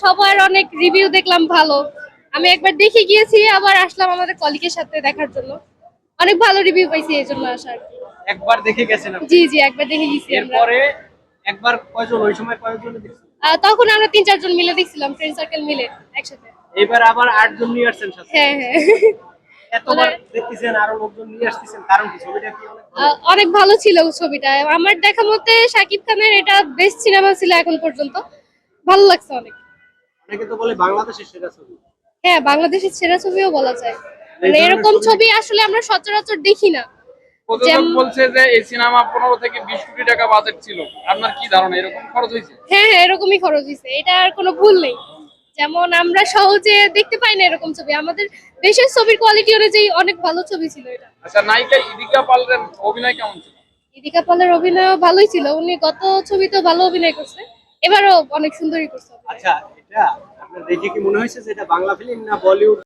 সবার অনেক রিভিউ দেখলাম ভালো। আমি একবার দেখে গিয়েছি, আবার আসলাম আমাদের কলিগের সাথে দেখার জন্য। অনেক ভালো রিভিউ পাইছি, এই জন্য আসার। একবার দেখে গেছেন আপনি? জি জি, একবার দেখে গেছি আমরা। এরপরে একবার কয়জন, ওই সময় কয়জন দেখছেন? তখন আমরা 3-4 জন মিলে দেখছিলাম, ফ্রেন্ড সার্কেল মিলে একসাথে। এবার আবার 8 জন নিয়ে আসছেন সাথে? হ্যাঁ হ্যাঁ। এতবার দেখতেছেন, আরো লোকজন নিয়ে আসতেছেন, কারণ কি? ছবিটা কি অনেক ভালো? অনেক ভালো ছিল ছবিটা। আমার দেখা মতে শাকিব খানের এটা বেস্ট সিনেমা ছিল এখন পর্যন্ত। ভালো লাগছে অনেক। অনেকে তো বলে বাংলাদেশের সেরা ছবি। হ্যাঁ, বাংলাদেশের সেরা ছবিও বলা যায়। এই মানে ধরনের এরকম ছবি ছবি আসলে আমরা সচরাচর দেখি না। প্রযোজক বলছে যে এই সিনেমা 15 থেকে 20 কোটি টাকা বাজেট ছিল। আপনার কি ধারণা, এরকম খরচ হয়েছে? হ্যাঁ হ্যাঁ, এরকমই খরচ হয়েছে, এটা আর কোনো ভুল নেই। যেমন আমরা সহজে দেখতে পাই না এরকম ছবি, আমাদের দেশের ছবির কোয়ালিটি অনুযায়ী অনেক ভালো ছবি ছিল এটা। আচ্ছা, নায়িকা ইদিকা পালের অভিনয় কেমন ছিল? ইদিকা পালের অভিনয় ভালোই ছিল, উনি গত ছবিতেও ভালো অভিনয় করছে, এবারও অনেক সুন্দরই করছে। আচ্ছা, এটা আপনার দেখে কি মনে হয়েছে যে এটা বাংলা ফিল্ম না বলিউড?